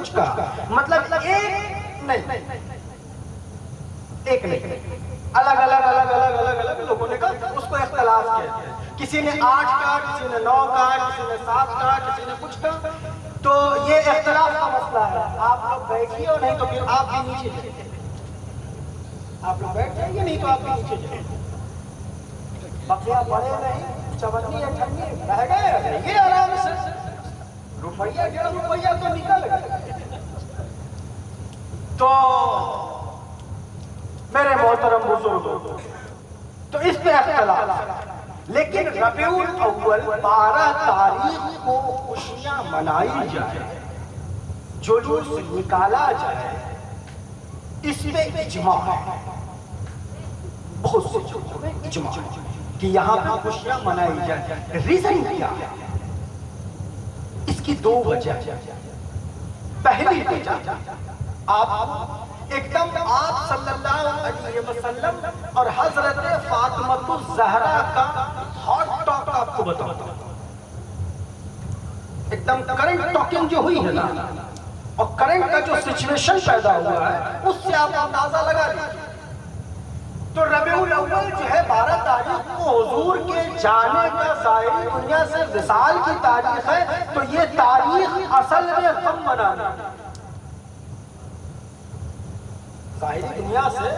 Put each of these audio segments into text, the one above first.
کچھ کہا، مطلب ایک نہیں، الگ الگ لوگوں نے کہا، اس کو اختلاف کہتے ہیں۔ کسی نے 8 کہا، کسی نے 9 کہا، کسی نے 7 کہا، کسی نے کچھ کہا، تو یہ اختلاف کا مسئلہ ہے۔ آپ لوگ بیٹھیے اور نہیں تو پھر آپ بھی نیچے جائیے، آپ لوگ بیٹھ جائیے نہیں تو آپ بھی نیچے جائیے۔ بقیہ بڑے نہیں، چونی اٹھنی رہ گئے، رہیے آرام سے، روپیہ 1.5 روپیہ تو نکل گئے۔ تو میرے محترم بزرگوں، تو اس پہ اختلاف، لیکن ربیع الاول 12 تاریخ کو خوشیاں منائی جائے، جلوس نکالا جائے، اس میں اجماع ہے، بہت سے جگہوں میں اجماع ہے کہ یہاں پہ خوشیاں منائی جائے۔ ریزن کیا ہے؟ اس کی 2 وجہ۔ پہلی وجہ، آپ ایک دم آپ صلی اللہ علیہ وسلم اور حضرت فاطمہ الزہرا کا ہاٹ ٹاک آپ کو بتاؤں، ایک دم کرنٹ ٹاکنگ جو ہوئی ہے نا، اور کرنٹ کا جو سچویشن پیدا ہوا ہے، اس سے آپ اندازہ لگا لیجیے۔ تو ربیع الاول جو ہے 12 تاریخ کو حضور کے جانے کا ظاہری دنیا سے وصال کی تاریخ ہے، تو یہ تاریخ اصل میں غم منانا ہے۔ ظاہری دنیا سے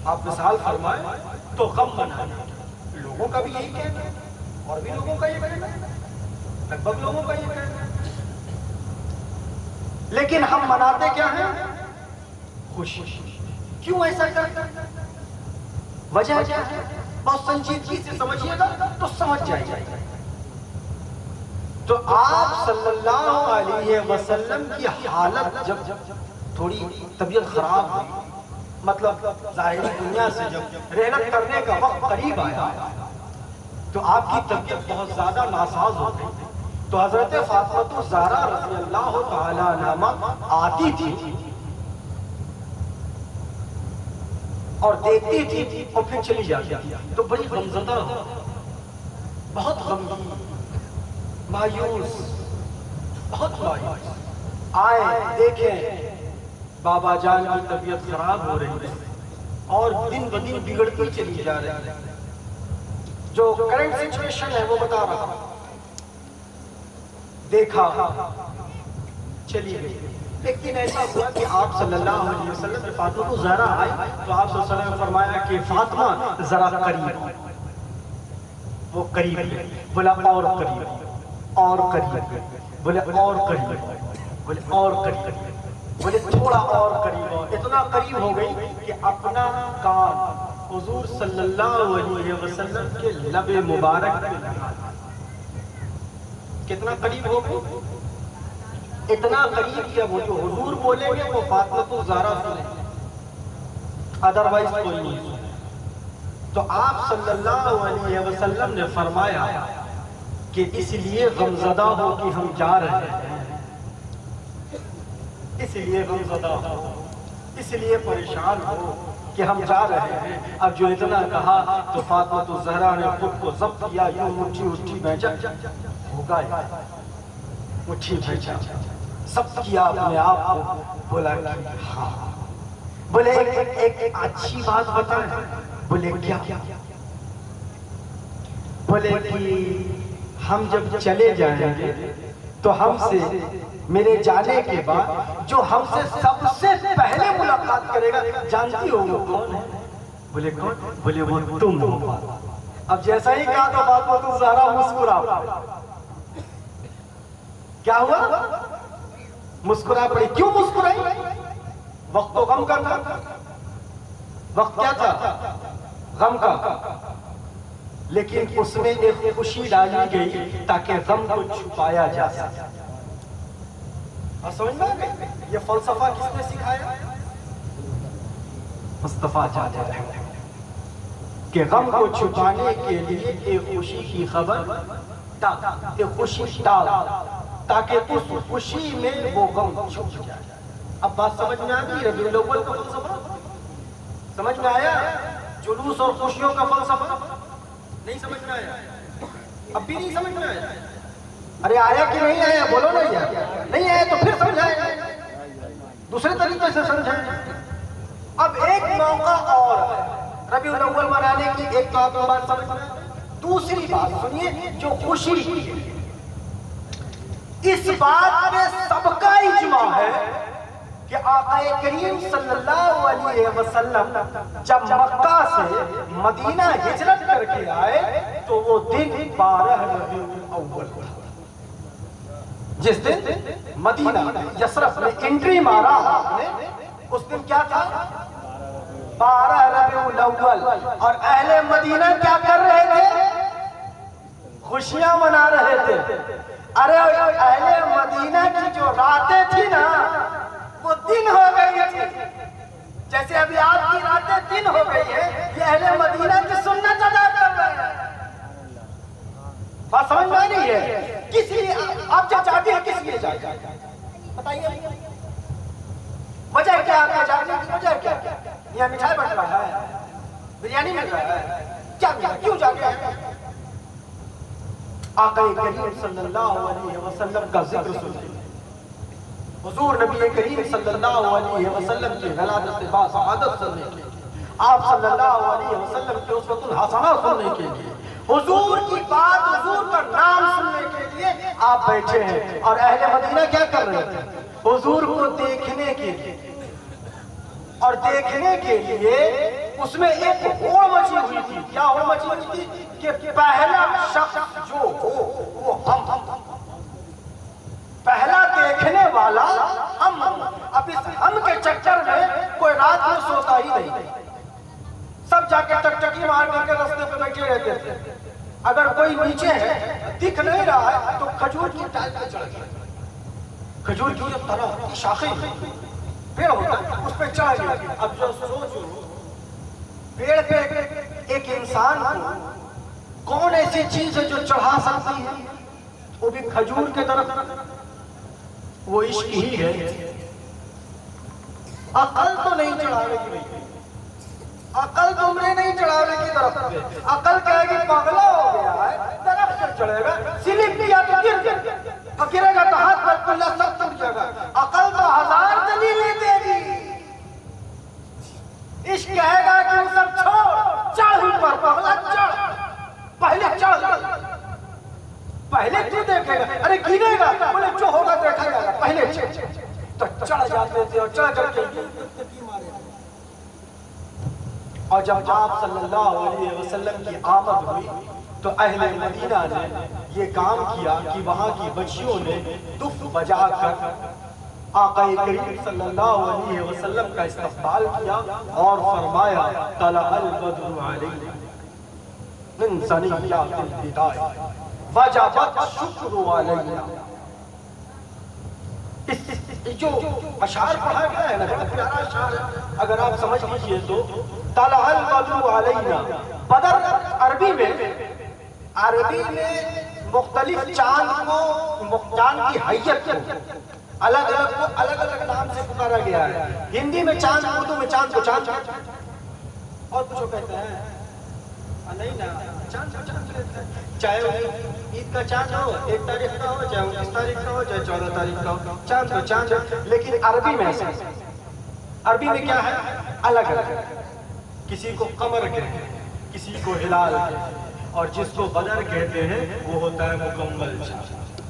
آپ وصال فرمائیں تو غم منانا، لوگوں کا بھی یہی کہنا ہے، اور بھی لوگوں کا یہ کہنا ہے، لگ بھگ لوگوں کا یہ کہنا ہے، لیکن ہم مناتے کیا ہیں؟ خوشی۔ کیوں ایسا کرتے ہیں؟ وجہ کیا ہے؟ بہت سنجیدگی سے سمجھیے گا تو سمجھ جائے گا۔ تو آپ صلی اللہ علیہ وسلم کی حالت جب تھوڑی طبیعت خراب ہوئی، مطلب ظاہری دنیا سے جب رحلت کرنے کا وقت قریب آیا، تو آپ کی طبیعت بہت زیادہ ناساز ہو گئی، تو حضرت فاطمہ الزہرا رضی اللہ تعالیٰ عنہا آتی تھی اور دیکھتی تھی اور پھر چلی جاتی تھی، تو بڑی غمزدہ، بہت غمگین، مایوس، بہت مایوس، آئے دیکھیں بابا جان کی طبیعت خراب ہو رہی ہے اور دن بدن بگڑتی چلی جا رہی ہے، جو کرنٹ سچویشن ہے وہ بتا رہا ہوں۔ دیکھا، چلی گئی۔ ایک دن ایسا ہوا کہ آپ صلی اللہ علیہ وسلم نے فاطمہ کو زہرا آئی، تو آپ صلی اللہ علیہ وسلم نے فرمایا کہ فاطمہ ذرا قریب، وہ قریب ہے، بولا اور قریب، اور قریب، بولے اور قریب، بولے اور قریب، بولے تھوڑا اور قریب، اتنا قریب ہو گئی کہ اپنا کام حضور صلی اللہ علیہ وسلم کے لب مبارک پہ لگا۔ کتنا قریب ہو گئی؟ اتنا قریب کہ وہ جو حضور بولیں گے وہ فاطمہ الزہرا سنیں گے، ادروائز کوئی نہیں سنے۔ تو آپ صلی اللہ علیہ وسلم نے فرمایا کہ اس لیے غمزدہ ہو کہ ہم جا رہے ہیں، اس لیے غمزدہ ہو، اس لیے پریشان ہو کہ ہم جا رہے ہیں۔ اب جو اتنا کہا تو فاطمہ الزہرا نے خود کو ضبط کیا، یوں مٹھی مٹھی بھیجا، ہوگا مٹھی بھیجا، ضبط کیا اپنے آپ کو، بولا کہ ہاں، بولے ایک اچھی بات بتائیں، بولے کیا؟ بولے کہ ہم جب چلے جائیں گے تو ہم سے میرے جانے کے بعد جو ہم سے سب سے پہلے ملاقات کرے گا جانتی ہو وہ کون ہے؟ بولے کون؟ بولے وہ تم ہو۔ اب جیسا ہی کہا تو فاطمہ الزہرا مسکرا، کیا ہوا؟ مسکرا پڑی۔ کیوں مسکرائی؟ وقت تو غم کا تھا، وقت کیا تھا؟ غم کا، لیکن اس میں ایک خوشی ڈالی گئی تاکہ غم کو چھپایا جا سکے۔ اور سمجھ میں آ گئی یہ فلسفہ کس نے سکھایا؟ مصطفیٰ جان رہے کہ غم کو چھپانے کے لیے ایک خوشی کی خبر ڈال، ایک خوشی ڈال تاکہ اس خوشی میں وہ غم چھپ جائے۔ اب بات سمجھ میں آ گئی؟ ربیع الاول کا فلسفہ سمجھ میں آیا؟ جلوس اور خوشیوں کا فلسفہ نہیں سمجھ میں آیا؟ اب بھی نہیں سمجھ میں آیا؟ ارے آیا کہ نہیں آیا؟ بولو نا یار، نہیں آیا تو دوسرے طریقے سے سمجھیں. اب ایک موقع اور ہے ربیع الاول منانے کی. ایک تو آپ بات سمجھ رہے ہیں. دوسری بات سنیے جو خوشی کی ہے. اس بات میں سب کا اجماع ہے کہ آقا کریم صلی اللہ علیہ وسلم جب مکہ سے مدینہ ہجرت کر کے آئے تو وہ دن 12 ربیع الاول تھا. جس دن مدینہ یثرب میں انٹری مارا آپ نے, اس دن کیا تھا؟ 12 ربیع الاول. اور اہل مدینہ کیا کر رہے تھے؟ خوشیاں منا رہے تھے. ارے اہل مدینہ کی جو راتیں تھی نا وہ دن ہو گئی تھی. جیسے ابھی آپ کی راتیں دن ہو گئی ہے, یہ اہل مدینہ کی سنت ادا کر رہے ہیں. بات سمجھ میں نہیں ہے؟ کس لیے آپ جب جاتے ہیں کس لیے جاتے ہیں بتائیے؟ وجہ کیا آپ کے جانے کی وجہ کیا؟ یہ مٹھائی بٹ رہا ہے, بریانی مل رہا ہے, کیا کیوں جاتے ہیں؟ آقا کریم صلی اللہ علیہ وسلم کا ذکر سنیں. حضور نبی کریم صلی اللہ علیہ وسلم کی ولادت با سعادت سننے کے لیے, آپ صلی اللہ علیہ وسلم کے اسوۃ الحسنہ سننے کے لیے, حضور کی بات, حضور کا نام سننے کے لیے آپ بیٹھے ہیں. اور اہل مدینہ کیا کر رہے تھے؟ حضور کو دیکھنے کے لیے. اور دیکھنے کے لیے اس میں ایک ہوڑ مچی ہوئی تھی. کیا ہوڑ مچی ہوئی تھی؟ کہ پہلا شخص جو ہو وہ ہم, پہلا دیکھنے والا ہم. اب اس ہم کے چکر میں کوئی رات میں سوتا ہی نہیں, سب جا کے ٹکٹکی مار کر کے راستے پہ بیٹھے رہتے تھے. اگر کوئی نیچے ہے دکھ نہیں رہا ہے تو کھجور کی ٹہنی پہ چڑھ گئے. کھجور کی جو طرح شاخیں پیڑ ہوتا ہے اس پہ چڑھ گئے. اب جو سوچو پیڑ پہ ایک انسان کو کون ایسی چیز ہے جو چڑھا سکتی ہے؟ وہ بھی کھجور کے طرف. وہ عشق ہی ہے. عقل تو نہیں چڑھاوے کی, عقل تمہیں نہیں چڑھاوے کی طرف پہ. عقل کہے گی پاگلا ہو گیا ہے, درخت پر چڑھے گا, سلپ کیا تو گرے گا تو ہاتھ پر کلا سب ٹوٹ جائے گا. عقل تو 1000 دلیلیں دے گی. عشق کہے گا کہ وہ سب چھوڑ, چڑھ اوپر پاگلا چڑھ, پہلے چڑھ, پہلے تو دیکھے گا. ارے گرے گا, بولے جو ہوگا دیکھا جائے گا, پہلے چڑھ. تو چڑھ جاتے تھے اور چڑھ کر کے اور جب آپ صلی اللہ علیہ وسلم کی آمد ہوئی تو اہل مدینہ نے یہ کام کیا کہ وہاں کی بچیوں نے دف بجا کر آقا کریم صلی اللہ علیہ وسلم کا استقبال کیا اور فرمایا طلع البدر علینا من ثنیات الوداع وجبت الشکر علینا. جو اشعار پڑھا گیا ہے نا, پیارا اشعار ہے, اگر آپ سمجھ لیجئے تو طلع البدر علینا. بدر عربی میں مختلف چاند کو, چاند کی حیت کو الگ الگ نام سے پکارا گیا ہے. ہندی میں چاند, اردو میں چاند کو چاند, اور کچھ کہتے ہیں نہیں نا چاند کہتے ہیں. چاہے عید کا چاند ہو 1 تاریخ کا ہو, چاہے 19 تاریخ کا ہو, چاہے 14 تاریخ کا ہو, چاند کو چاند. لیکن عربی میں ایسا, عربی میں کیا ہے الگ الگ. کسی کو قمر کہتے ہیں, کسی کو ہلال کہتے ہیں, اور جس کو بدر کہتے ہیں وہ ہوتا ہے مکمل چاند,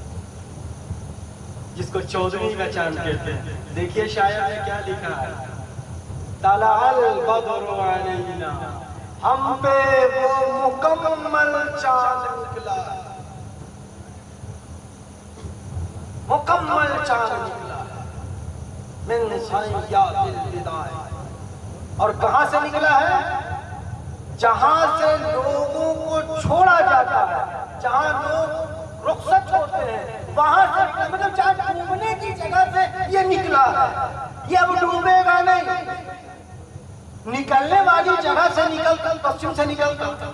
جس کو 14ویں کا چاند کہتے ہیں. دیکھیے شاعر نے کیا لکھا ہے, طلع البدر علینا, ہم پہ وہ مکمل چاند نکلا, مکمل چاند نکلا من ثنیات الوداع. اور کہاں سے نکلا ہے؟ جہاں سے لوگوں کو چھوڑا جاتا ہے, جہاں لوگ رخصت ہوتے ہیں وہاں سے, مطلب جہاں ڈوبنے کی جگہ سے یہ نکلا ہے. یہ اب ڈوبے گا نہیں, نکلنے والی جگہ سے نکل کر پشچم سے نکل کر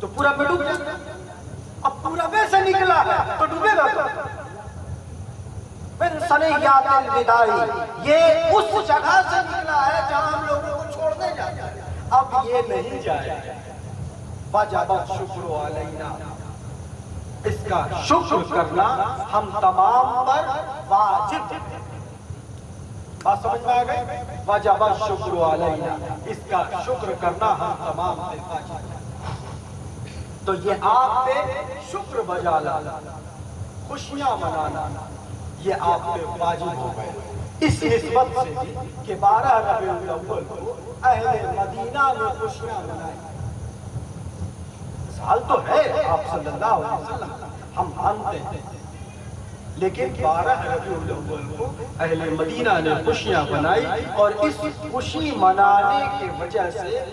تو پورا میں ڈوب جائے. اب پورا بے سے نکلا ہے تو ڈوبے گا. من ثنیات الوداع, یہ اس جگہ سے نکلا ہے جہاں ہم لوگوں کو چھوڑنے جاتے ہیں. اب یہ نہیں جائے. وجبت الشکر علینا, اس کا شکر کرنا ہم تمام پر واجب. بات سمجھ میں آ گئی؟ وجب الشکر علینا، اس کا شکر کرنا ہم تمام پہ واجب ہے۔ تو یہ آپ پہ شکر بجا لانا، خوشیاں منانا، یہ آپ پہ واجب ہو گئے اس نسبت سے کہ 12 ربیع الاول کو اہل مدینہ میں خوشیاں منائیں۔ سال تو ہے آپ صلی اللہ علیہ وسلم، ہم مانتے ہیں، لیکن 12 ربیع الاول کو اہل مدینہ نے خوشیاں منائی، اور اس خوشی منانے کی وجہ سے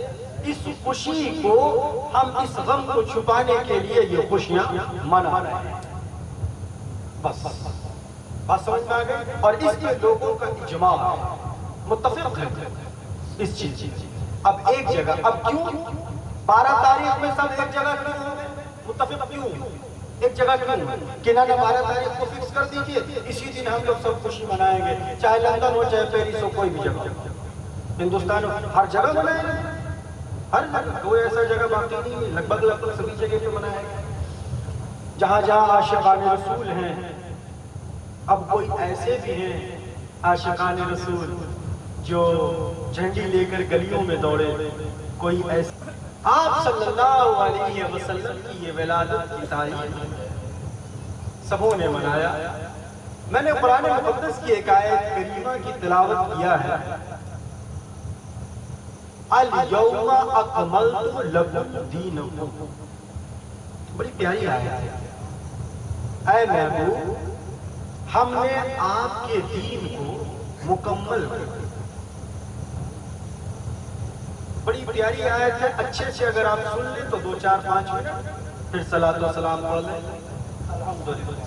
اس خوشی کو ہم اس غم کو چھپانے کے لیے یہ خوشیاں منا رہے ہیں۔ بس بات سمجھ میں آ گئی؟ اور اس میں لوگوں کا اجماع ہے، متفق ہے اس چیز۔ اب ایک جگہ، اب کیوں 12 تاریخ میں سب ایک جگہ کیوں ہو گئے؟ متفق کیوں ایک جگہ کیوں؟ کہ نہ 12 تاریخ کو فکس کر دیجئے، اسی دن ہم لوگ سب خوشی منائیں گے، چاہے لندن ہو چاہے پیرس ہو، کوئی بھی جگہ ہو، ہندوستان ہو، ہر جگہ منائیں گے، ہر جگہ، کوئی ایسا جگہ باقی نہیں ہے، لگ بھگ سبھی جگہ پہ منائیں گے جہاں جہاں عاشقان رسول ہیں۔ اب کوئی ایسے بھی ہیں عاشقان رسول جو جھنڈی لے کر گلیوں میں دوڑے، کوئی ایسے۔ آپ صلی اللہ علیہ وسلم کی یہ ولادت کی تاریخ سبوں نے منایا۔ میں نے قرآن مقدس کی ایک آیت کریمہ کی تلاوت کیا ہے، الیوم اکملت لکم دینکم، بڑی پیاری آیت ہے۔ اے محبوب، ہم نے آپ کے دین کو مکمل کر دیا۔ بڑی پیاری آیت ہے، اچھے سے اگر آپ سن لیں تو 2 4 5 منٹ پھر صلاۃ و سلام پڑھ لیں۔ الحمدللہ،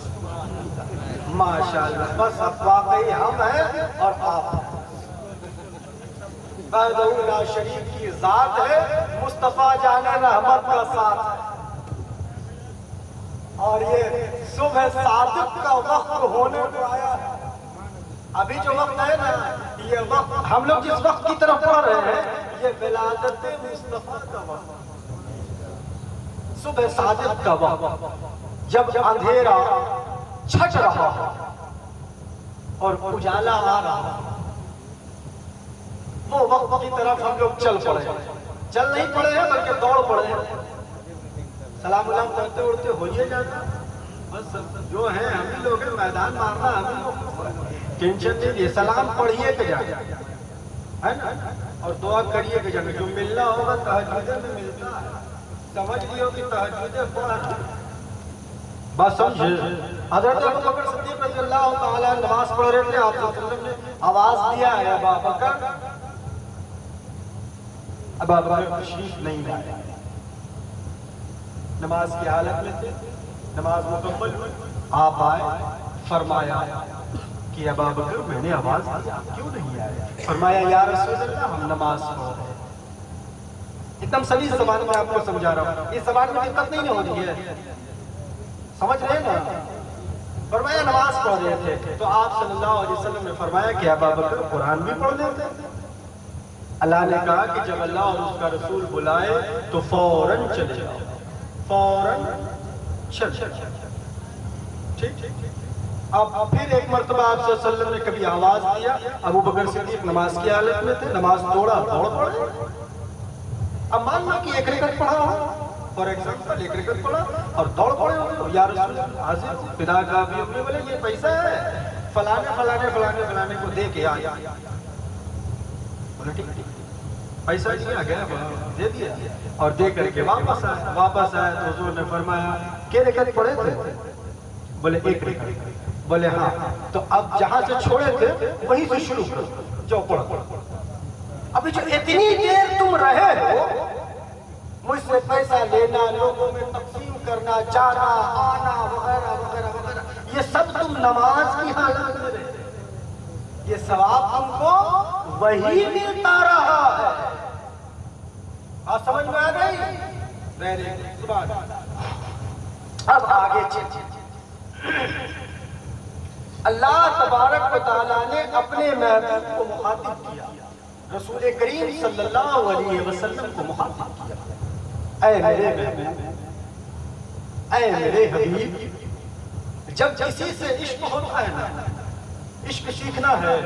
ماشاءاللہ، بس اب واقعی ہم ہیں اور آپ ہیں۔ وحدہ لا شریک کی ذات ہے، مصطفیٰ جان رحمت کا ساتھ ہے۔ اور یہ صبح صادق کا وقت ہونے کو آیا ہے۔ ابھی جو وقت ہے نا، یہ وقت ہم لوگ جس وقت کی طرف پڑھ رہے ہیں، یہ ولادت مصطفیٰ کا وقت، صبح صادق کا وقت، جب اندھیرا چھٹ رہا اور اجالا آ رہا، وہ وقت کی طرف ہم لوگ چل پڑے، چل نہیں پڑے ہیں بلکہ دوڑ پڑے ہیں۔ سلام علام کرتے اڑتے ہوئیے جاتا، بس جو ہیں ہم ہی لوگ ہیں، میدان مارنا ہم ہی لوگ، ٹینشن نہیں لیے، سلام پڑھیے کہ جائے، ہے نا، اور دعا کریے کہ جائے، جو ملنا ہوگا تہجد میں ملتا ہے، سمجھ لیو کہ تہجد پڑھنا۔ بات سمجھے؟ حضرت ابوبکر صدیق رضی اللہ تعالیٰ نماز پڑھ رہے تھے، آپ صلی اللہ علیہ وسلم نے آواز دیا ہے، ابا بکر، ابا بکر تشریف نہیں لائے، نماز کی حالت میں تھے، نماز مکمل ہوئی، آپ آئے، فرمایا کہ ابا بکر میں نے آواز دیا کیوں نہیں آئے؟ فرمایا یا رسول اللہ، ہم نماز پڑھ رہے ہیں۔ ایک دم سلیس زبان میں آپ کو سمجھا رہا ہوں، اس زبان میں دقت نہیں ہو رہی ہے، سمجھ رہے ہیں نا؟ فرمایا نماز پڑھ رہے تھے، تو آپ صلی اللہ علیہ وسلم نے فرمایا کہ ابا بکر قرآن بھی پڑھ لیتے ہیں۔ اللہ نے کہا کہ جب اللہ اور اس کا رسول بلائے تو فوراً چلے جاؤ، فوراً چل جاؤ، ٹھیک۔ اب پھر ایک مرتبہ آپ صلی اللہ علیہ وسلم نے کبھی آواز دیا، ابو بکر صدیق نماز کی حالت میں تھے، نماز توڑا، دوڑ پڑے۔ اب مان لو کہ 1 رکعت پڑھا ہو، فار ایگزامپل 1 رکعت پڑھا اور دوڑ پڑے ہو، یا رسول اللہ حاضر فدا کا بھی اپنے بولے یہ پیسہ ہے فلانے فلانے فلانے فلانے کو دے کے آیا، بولے ٹھیک پیسہ دیا گیا، دے دیا، اور دے کر کے واپس آئے تو حضور نے فرمایا کہ رکعت پڑھے تھے؟ بولے 1 رکعت۔ بولے ہاں، تو اب جہاں سے چھوڑے تھے وہیں سے شروع کرو، جو پڑھو۔ ابھی جو اتنی دیر تم رہے ہو، مجھ سے پیسہ لینا، لوگوں میں تقسیم کرنا، جانا آنا وغیرہ وغیرہ وغیرہ، یہ سب تم نماز کی حالت میں رہے، یہ ثواب تم کو وہی ملتا رہا ہے۔ آپ سمجھ میں آ گئی؟ سبحان اللہ۔ اب آگے چلیں، اللہ تبارک و تعالیٰ نے اپنے محبوب کو مخاطب کیا، رسول کریم صلی اللہ علیہ وسلم کو مخاطب کیا، اے میرے محبوب، اے میرے حبیب، جب کسی سے عشق ہوتا ہے نا، عشق سیکھنا ہے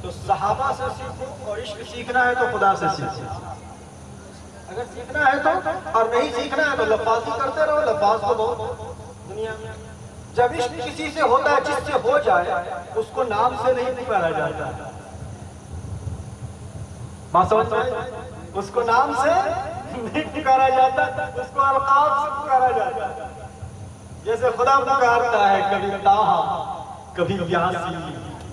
تو صحابہ سے سیکھو، اور عشق سیکھنا ہے تو خدا سے سیکھو۔ اگر سیکھنا ہے تو، اور نہیں سیکھنا ہے تو لفاظی کرتے رہو، لفاظ تو بہت دنیا میں۔ جب عشق کسی سے ہوتا ہے، جس سے ہو جائے، اس کو نام سے نہیں پکارا جاتا، بات سمجھ میں آئی؟ اس کو نام سے نہیں پکارا جاتا، اس کو القاب سے پکارا جاتا۔ جیسے خدا پکارتا ہے کبھی طٰہٰ، کبھی یاسین،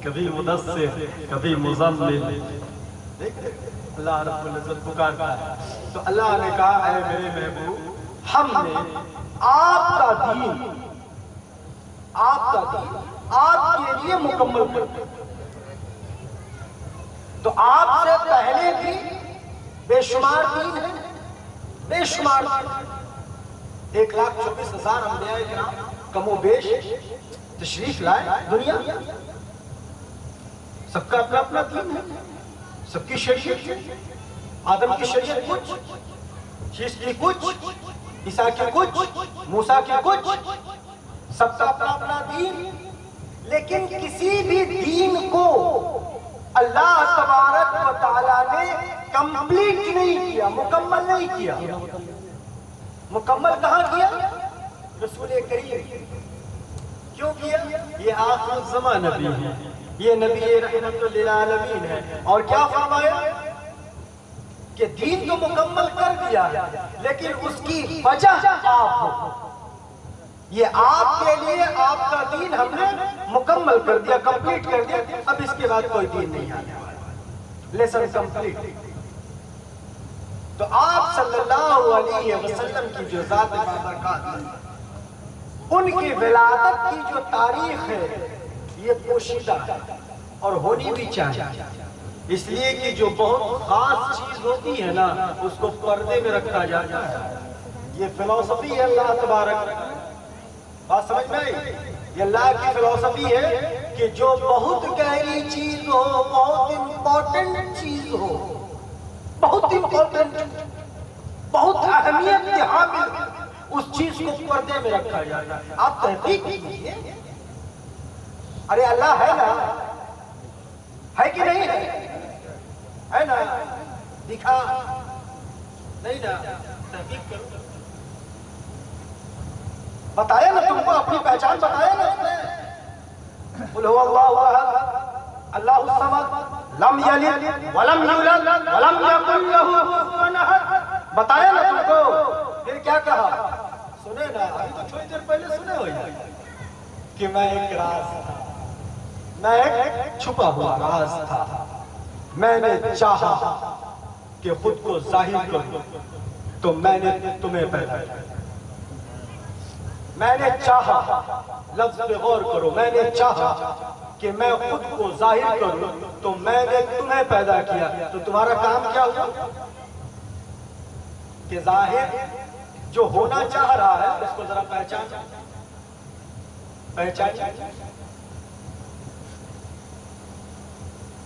کبھی مدثر، کبھی مزمل، اللہ رب العزت پکارتا ہے۔ تو اللہ نے کہا اے میرے محبوب، ہم نے آپ کا دین آپ کے لیے مکمل کر دیا۔ تو آپ سے پہلے بھی بے شمار دین ہیں، بے شمار دین۔ 1,24,000 انبیاء کرام کم و بیش تشریف لائے دنیا، سب کا اپنا اپنا دین ہے، سب کی شریعت ہے۔ آدم کی شریعت کچھ، شیش کی کچھ، عیسیٰ کی کچھ، موسیٰ کی کچھ، سب کا اپنا اپنا دین۔ لیکن کسی بھی دین کو اللہ تبارک و تعالیٰ نے کمپلیٹ نہیں کیا، مکمل نہیں کیا۔ مکمل کہاں کیا؟ رسول کریم۔ کیوں کیا؟ یہ آخر الزمان نبی ہے، یہ نبی رحمت للعالمین ہے۔ اور کیا فرمایا کہ دین تو مکمل کر دیا، لیکن اس کی وجہ آپ ہو۔ یہ آپ کے لیے آپ کا دین ہم نے مکمل کر دیا، کمپلیٹ کر دیا، اب اس کے بعد کوئی دین نہیں آنے والا، لیسن کمپلیٹ۔ تو آپ صلی اللہ علیہ وسلم کی جو ذات بابرکات ہے، ان کی ولادت کی جو تاریخ ہے، یہ پوشیدہ ہے اور ہونی بھی چاہیے، اس لیے کہ جو بہت خاص چیز ہوتی ہے نا، اس کو پردے میں رکھا جاتا ہے۔ یہ فلسفی ہے اللہ تبارک، بات سمجھ میں آئی؟ یہ اللہ کی فلسفی ہے کہ جو بہت گہری چیز ہو، بہت امپورٹنٹ چیز ہو، بہت امپورٹنٹ، بہت اہمیت کے حامل، اس چیز کو پردے میں رکھا جاتا ہے۔ آپ تحقیق کیجیے، ارے اللہ ہے نا، ہے کہ نہیں ہے نا؟ دکھا نہیں نا، تحقیق کرو، بتایا نا تم کو، اپنی پہچان بتایا نا اس نے۔ قل هو اللہ احد اللہ الصمد لم یلد ولم یولد ولم یکن له کفوا احد، بتایا نا تم کو۔ پھر کیا کہا؟ سنے نا، ابھی تو تھوڑی دیر پہلے سنے ہو کہ میں ایک راز تھا، میں ایک چھپا ہوا راز تھا، میں نے چاہا کہ خود کو ظاہر کروں تو میں نے تمہیں پیدا کیا۔ میں نے چاہا، لفظ پہ غور کرو، میں نے چاہا کہ میں خود کو ظاہر کروں تو میں نے تمہیں پیدا کیا۔ تو تمہارا کام کیا ہوا کہ ظاہر جو ہونا چاہ رہا ہے اس کو ذرا پہچان۔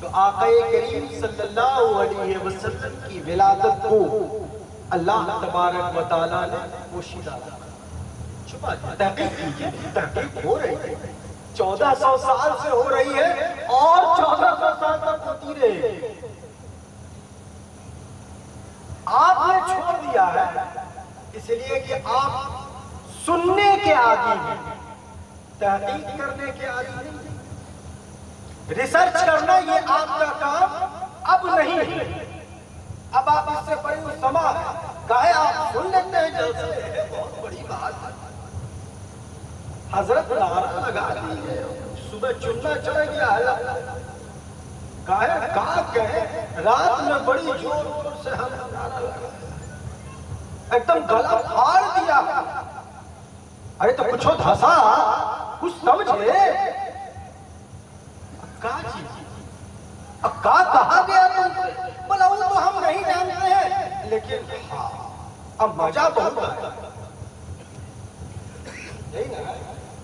تو آقا کریم صلی اللہ علیہ وسلم کی ولادت کو اللہ تبارک و تعالیٰ نے پوشیدہ چھپا دیا۔ تحقیق کیجیے، تحقیق ہو رہی ہے، 1400 سال سے ہو رہی ہے اور 1400 سال تک ہوتی رہے گی۔ آپ نے چھوڑ دیا ہے اس لیے کہ آپ سننے کے عادی ہیں، تحقیق کرنے کے عادی نہیں۔ ریسرچ کرنا یہ آپ کا کام اب نہیں ہے، اب آپ اس سے بڑی سما ہے، کہے آپ سن لیتے ہیں جلسے ہے، بہت بڑی بات ہے۔ حضرت نعرہ لگا دی ہے، صبح چننا چڑھ گیا ہے، کہے رات میں بڑی زور سے ہم نعرہ لگا، ایک دم گلا پھاڑ دیا۔ ارے تو کچھ دھسا، کچھ سمجھے، اب کہا گیا تم سے؟ بولا وہ تو ہم نہیں جانتے ہیں، لیکن اب مزہ بہت ہے،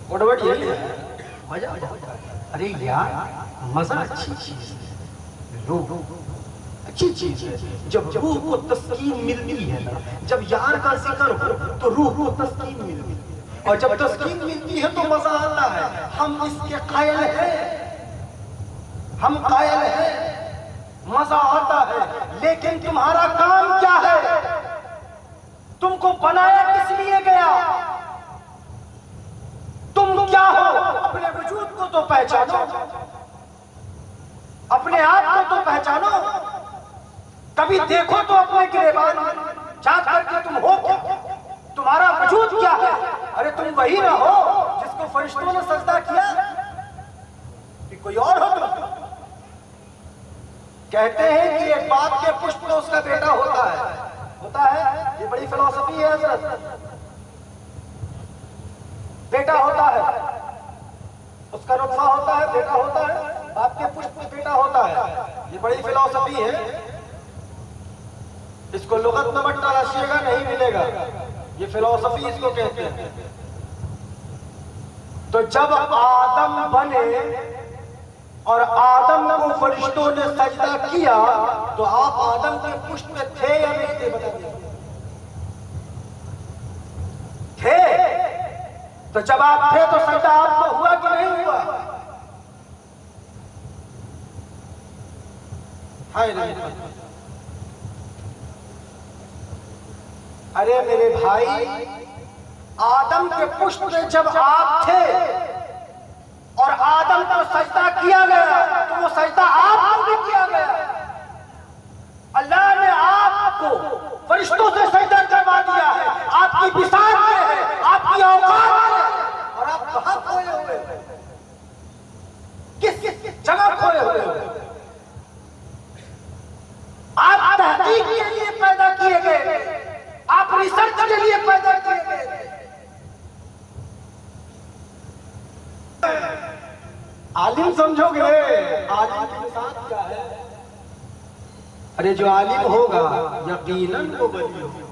وڈوٹ یہی ہے، مزہ بہت ہے۔ ارے یار مزہ اچھی چیز ہے، روح اچھی چیز ہے، جب روح کو تسکین ملتی ہے نا، جب یار کا ذکر ہو تو روح کو تسکین ملتی ہے، اور جب تسکین ملتی ہے تو مزہ آتا ہے۔ ہم اس کے قائل ہیں، ہم قائل ہیں، مزہ آتا ہے، لیکن تمہارا کام کیا ہے؟ تم کو بنایا کس لیے گیا؟ تم کیا ہو؟ اپنے وجود کو تو پہچانو، اپنے آپ کو تو پہچانو، کبھی دیکھو تو اپنے گریبان جھانک کر کے تم ہو کیا، تمہارا وجود کیا ہے؟ ارے تم وہی نہ ہو جس کو فرشتوں نے سجدہ کیا، کہ کوئی اور ہو تم؟ کہتے ہیں کہ ایک باپ کے پشت میں اس کا بیٹا ہوتا ہے، یہ بڑی فلسفی ہے حضرت، بیٹا ہوتا ہے، اس کا نطفہ ہوتا ہے، بیٹا ہوتا ہے، باپ کے پشت میں بیٹا ہوتا ہے، یہ بڑی فلسفی ہے، اس کو لغت میں مت تلاشیے گا، نہیں ملے گا، یہ فلسفی اس کو کہتے ہیں۔ تو جب آدم بنے اور آدم کو فرشتوں نے سجدہ کیا تو آپ آدم کے پشت میں تھے یا نہیں تھے؟ بتا دیجیے، تھے؟ تو جب آپ تھے تو سجدہ آپ کو ہوا کہ نہیں ہوا؟ ارے میرے بھائی، آدم کے پشت میں جب آپ تھے اور آدم کو سجدہ کیا گیا تو وہ سجدہ آپ کو بھی کیا گیا۔ اللہ نے آپ کو فرشتوں سے سجدہ کروا دیا ہے، آپ کی بساط میں ہے، آپ کی اوقات میں ہے، اور آپ کہاں کھوئے ہوئے ہیں؟ کس جگہ کھوئے ہوئے ہیں؟ آپ تحقیق کے لیے پیدا کیے گئے، آپ ریسرچ کے لیے پیدا کیے گئے۔ عالم سمجھو گے، عالم کی بساط کیا ہے؟ ارے جو عالم ہوگا یقیناً وہ ولی ہوگا،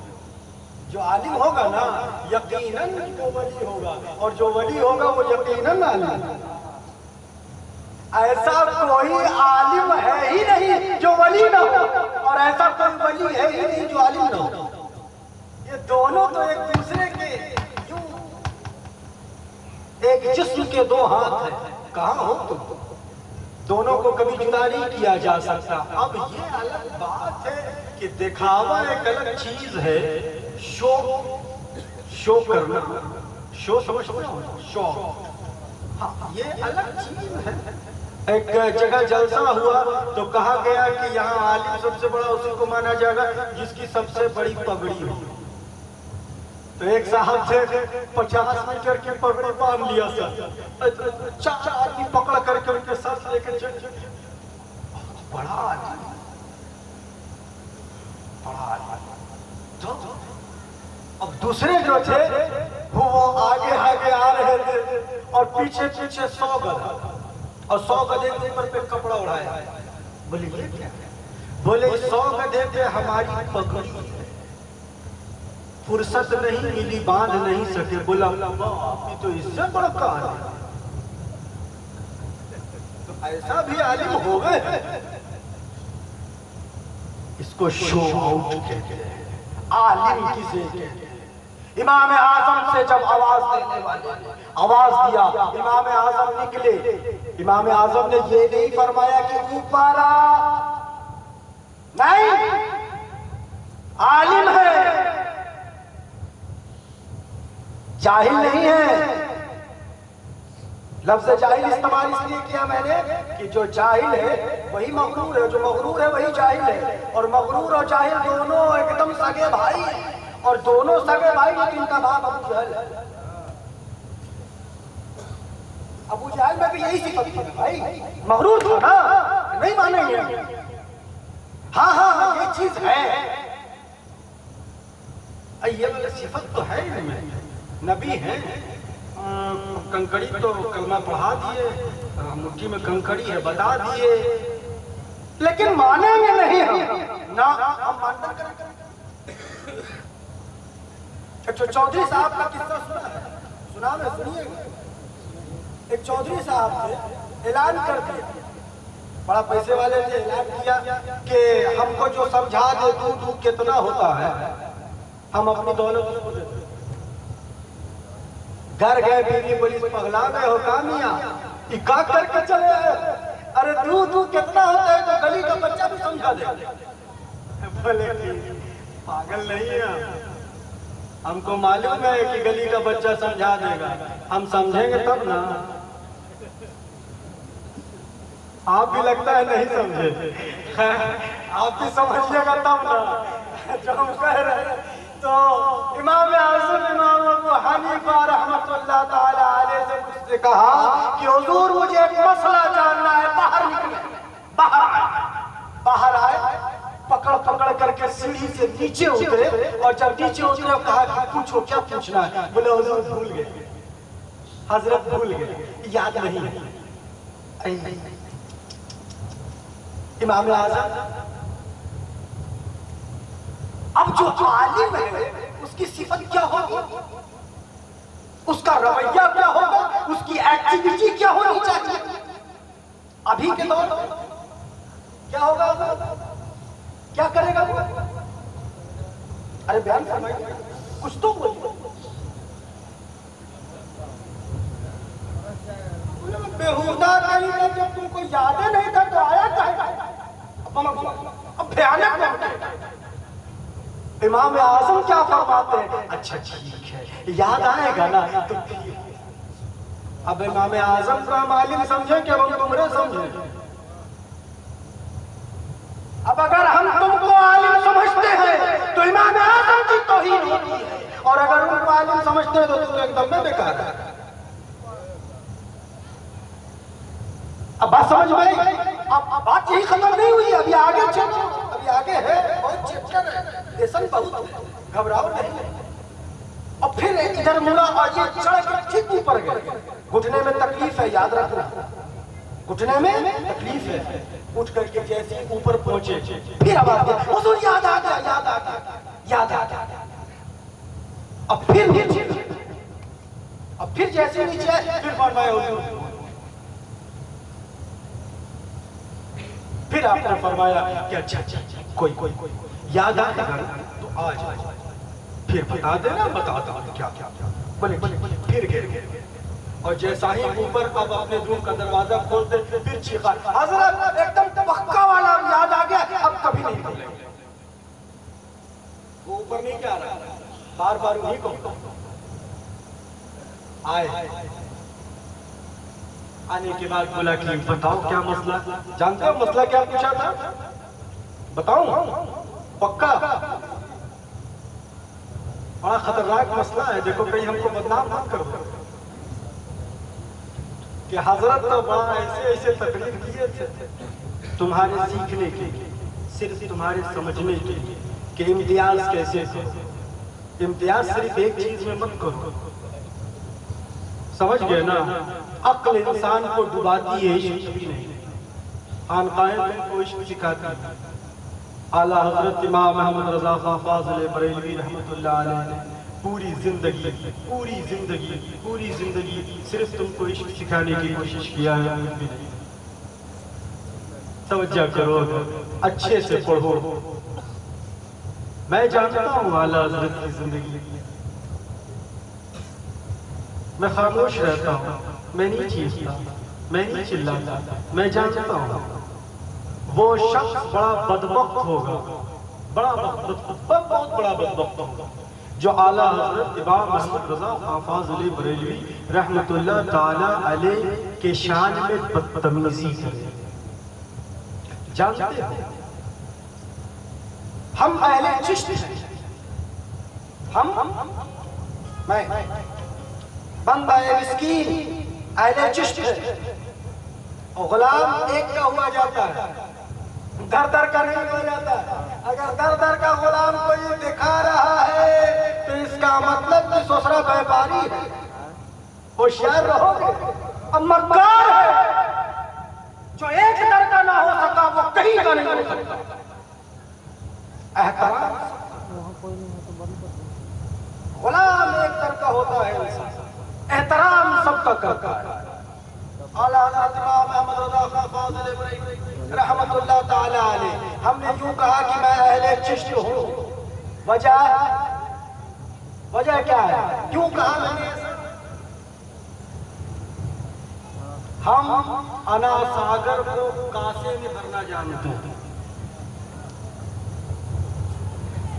جو عالم ہوگا نا یقیناً وہ ولی ہوگا، اور جو ولی ہوگا وہ یقیناً عالم ہوگا۔ ایسا کوئی عالم ہے ہی نہیں جو ولی نہ ہو، اور ایسا کوئی ولی ہے ہی نہیں جو عالم نہ ہو۔ یہ دونوں تو ایک دوسرے کے یوں ایک جسم کے دو ہاتھ ہیں، کہاں ہو تم؟ دونوں کو کبھی جدا نہیں کیا جا سکتا۔ اب یہ الگ بات ہے کہ دکھاوا ایک الگ چیز ہے، شو کرنا، شو سمجھتے ہو؟ شو، ہاں یہ الگ چیز ہے۔ ایک جگہ جلسہ ہوا تو کہا گیا کہ یہاں عالم سب سے بڑا اسی کو مانا جائے گا جس کی سب سے بڑی پگڑی ہو۔ تو ایک صاحب سے 50 میٹر کی پگڑی باندھ لیا سر، 4 آدمی پکڑ کر کے ان کے ساتھ لے کے چل بڑا آدمی، بڑا آدمی۔ تو اب دوسرے جو تھے وہ آگے آگے آ رہے تھے اور پیچھے پیچھے 100 گدھا، اور 100 گدھے کے اوپر پہ کپڑا اڑایا۔ بولے یہ کیا؟ بولے 100 گدھے پہ ہماری پگڑی ہے، فرصت نہیں ملی باندھ نہیں سکے۔ بولا آپ تو اس سے بڑا کہا ہے، تو ایسا بھی عالم ہو گئے۔ اس کو شو آؤٹ کہتے ہیں، عالم کسے کہتے ہیں؟ امام اعظم سے جب آواز دینے والے آواز دیا، امام اعظم نکلے، امام اعظم نے یہ نہیں فرمایا کہ اوپر آ، نہیں، عالم ہے، جاہل نہیں ہے۔ لفظ جاہل استعمال اس لیے کیا میں نے کہ جو جاہل ہے وہی مغرور ہے، جو مغرور ہے وہی جاہل ہے، اور مغرور اور جاہل دونوں ایک دم سگے بھائی ہیں، اور دونوں سگے بھائی لیکن ان کا باپ ابو جہل ہے۔ ابو جہل میں بھی یہی صفت تھی بھائی، مغرور تھا نا، نہیں مانیں گے، ہاں ہاں ہاں یہ چیز ہے، یہ والی صفت تو ہے ہی نہیں، نبی ہیں، کنکڑی تو کلمہ پڑھا دیے، مٹھی میں کنکڑی ہے بتا دیے، لیکن مانیں گے نہیں ہم، نہ ہم ماننا کریں۔ چودھری صاحب کا قصہ سنا ہے، سنا میں سنیے گا۔ ایک چودھری صاحب تھے، اعلان کر دیا، بڑا پیسے والے تھے، اعلان کیا کہ ہم کو جو سمجھا دے دودھ کتنا ہوتا ہے ہم اپنی دولت اس کو دے دیں۔ گھر گئے، بیوی بولی پگلا گئے ہو کامیاں، کیا کر کے چلے آئے؟ ارے تو کتنا ہوتا ہے تو گلی کا بچہ بھی سمجھا دے. بولے پاگل نہیں ہے, ہم کو معلوم ہے کہ گلی کا بچہ سمجھا دے گا, ہم سمجھیں گے تب نا. آپ بھی لگتا ہے نہیں سمجھے, آپ بھی سمجھیے گا تب نا جو ہم کہہ رہے ہیں. تو امام اعظم امام ابو حنیفہ رحمۃ اللہ تعالی علیہ سے مجھ سے کہا کہ حضور مجھے ایک مسئلہ جاننا ہے. باہر نکلے, باہر آئے, پکڑ کر کے سیڑھی سے نیچے اترے, اور جب نیچے اترے کہا کہ پوچھو کیا پوچھنا ہے. بولے حضور بھول گئے, حضرت بھول گئے, یاد نہیں. امام اعظم اب جو عالم ہے اس کی صفت کیا ہوگی, اس کا رویہ کیا ہوگا, اس کی ایکٹیویٹی کیا ہونی چاہیے ابھی کے دور میں, کیا ہوگا, کیا کرے گا. ارے بیان فرمائیے, کچھ تو بولیے. بےہودہ نہیں تھا, جب تم کو یاد نہیں تھا تو آیا کہے. اب بھیانک بات ہے. امام اعظم کیا فرماتے ہیں, اچھا ٹھیک ہے یاد آئے گا نا تو. اب امام اعظم کا عالم سمجھے کہ ہم تمہیں سمجھیں. اب اگر ہم تم کو عالم سمجھتے ہیں تو امام اعظم کی توہین ہوتی ہے, اور اگر ان کو عالم سمجھتے ہیں تو تم ایک دم میں بیکار ہے. اب بات سمجھ میں آئی. اب بات یہی ختم نہیں ہوئی, ابھی آگے چلو, ابھی آگے ہے بہت چیپٹر ہے, لیسن بہت ہے, گھبراؤ نہیں. اور پھر ادھر مڑا اور یہ چڑھ کے ٹھیک اوپر گئے. گھٹنے میں تکلیف ہے, یاد رکھنا, گھٹنے میں تکلیف ہے. اٹھ کر کے جیسے اوپر پہنچے پھر آواز دیا, حضور یاد آ گیا, یاد آ گیا, یاد آ گیا. اب پھر نیچے, اب پھر جیسے نیچے آئے پھر فرمایا حضور. پھر آپ نے فرمایا کہ اچھا کوئی یاد آئے گا تو آج پھر بتا دینا, بتا کیا. بولے پھر گئے, اور جیسا ہی اوپر اب اپنے روم کا دروازہ کھولتے پھر چیخا, حضرت ایک دم پکا والا یاد آ گیا, اب کبھی نہیں بھولیں گے. وہ اوپر نہیں کیا رہا, بار بار انہیں کو آئے. آنے کے بعد بولا کہ بتاؤ کیا مسئلہ, جانتے ہو مسئلہ کیا پوچھا تھا, بتاؤں پکا. بڑا خطرناک مسئلہ ہے, دیکھو کہیں ہم کو بدنام نہ کرو کہ حضرت تو بڑا ایسے تقریر کیے تھے تمہارے سیکھنے کے, صرف تمہارے سمجھنے کے کہ امتیاز کیسے ہو. امتیاز صرف ایک چیز میں مت کرو, سمجھ گئے نا. عقل انسان کو ڈباتی ہے, عشق بھی نہیں. خانقاہیں تم کو عشق سکھاتی ہے. اعلیٰ حضرت امام محمد رضا خان فاضل بریلوی رحمۃ اللہ علیہ نے پوری زندگی صرف تم کو عشق سکھانے کی کوشش کیا ہے. توجہ کرو, اچھے سے پڑھو. میں جانتا ہوں اعلیٰ حضرت کی زندگی, میں خاموش رہتا ہوں, میں نہیں چیختا, میں نہیں چلاتا, میں جانتا ہوں وہ شخص بڑا بدبخت ہوگا, بہت بڑا بدبخت ہوگا جو اعلیٰ حضرت امام محمد رضا خان فاضل بریلوی رحمۃ اللہ تعالی علیہ کے شان میں بدتمیزی کرے. جانتے ہو ہم اہل چشت ہیں, میں بندہ مسکین اہل چشت ہے, اور غلام ایک کا ہوا جاتا ہے, در کا نہیں ہو جاتا. اگر در کا غلام کوئی دکھا رہا ہے تو اس کا مطلب کہ سسرا بیپاری ہے, ہوشیار رہو گے. اب مکار ہے جو ایک در کا نہ ہو سکا وہ کہیں کا نہیں ہو سکتا. احترام, غلام ایک در کا ہوتا ہے, احترام سب کا کرتا ہے. اعلیٰ حضرت امام محمد رضا خان فاضل بریلوی رحمۃ اللہ تعالی علیہ, ہم نے یوں کہا کہ میں اہل چشت ہوں. وجہ کیا ہے, کیوں کہا میں نے ایسا؟ ہم انا ساگر کو کاسے میں بھرنا جانتے ہیں،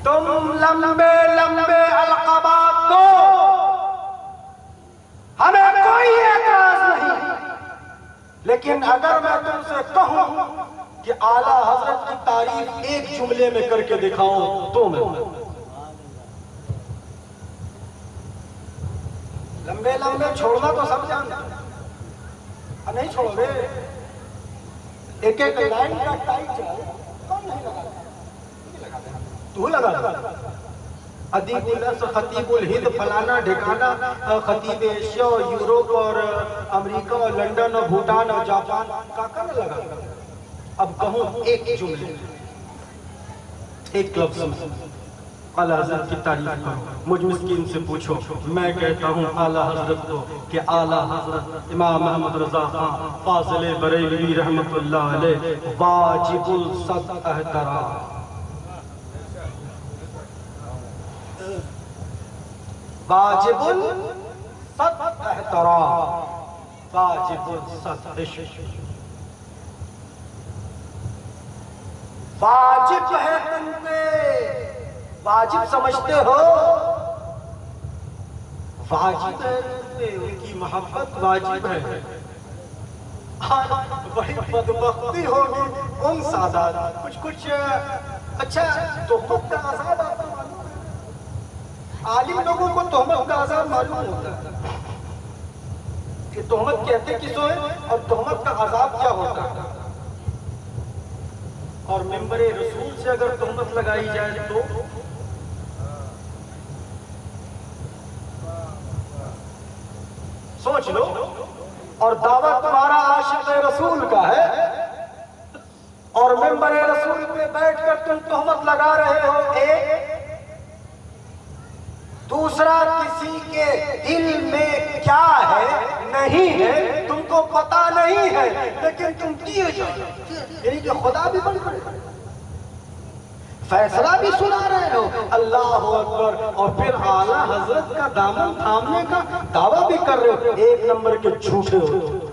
تم لمبے لمبے القابات دو، ہمیں کوئی اعتراض نہیں، لیکن اگر میں تم سے کہوں کہ اعلیٰ حضرت کی تعریف ایک جملے میں کر کے دکھاؤں تو میں لمبے لمبے چھوڑنا تو سب جانتے ہیں، نہیں چھوڑو گے، ایک ایک لائن کا ٹائٹ کون نہیں لگا، تو لگا ادیب النصر، خطیب الہند، فلانا ڈھکانا، خطیب ایشیا اور یوروپ اور امریکہ اور لنڈن اور بھوٹان اور جاپان کا کر لگا۔ اب کہوں ایک جملے، ایک لفظ میں اعلیٰ حضرت کی تعریف کرو، مجھ مسکین سے پوچھو، میں کہتا ہوں اعلیٰ حضرت کو کہ اعلیٰ حضرت امام محمد رضا خان فاضل بریلوی رحمت اللہ علیہ واجب الصد احترام، واجب الصد احترام، واجب الصد عشق، واجب ہے تم پہ، واجب سمجھتے ہو، واجب ہے تم پہ، ان کی محبت واجب ہے۔ بڑی بدبختی ہوگی ان سادات، کچھ اچھا تہمت کا عذاب آتا معلوم ہے، عالم لوگوں کو تہمت کا عذاب معلوم ہوتا ہے کہ تہمت کہتے کسو ہے اور تہمت کا عذاب کیا ہوتا ہے، اور ممبر رسول سے اگر تہمت لگائی جائے تو سوچ لو، اور دعویٰ تمہارا عاشق رسول کا ہے اور ممبر رسول پہ بیٹھ کر تم تہمت لگا رہے ہو، ایک دوسرا کسی کے دل میں کیا ہے نہیں ہے تم کو پتا نہیں ہے، لیکن تم کیے جاؤ، یعنی کہ خدا بھی بن پڑے، فیصلہ بھی سنا رہے ہو، اللہ اکبر، اور پھر اعلیٰ حضرت کا دامن تھامنے کا دعویٰ بھی کر رہے ہو، ایک نمبر کے جھوٹے ہو۔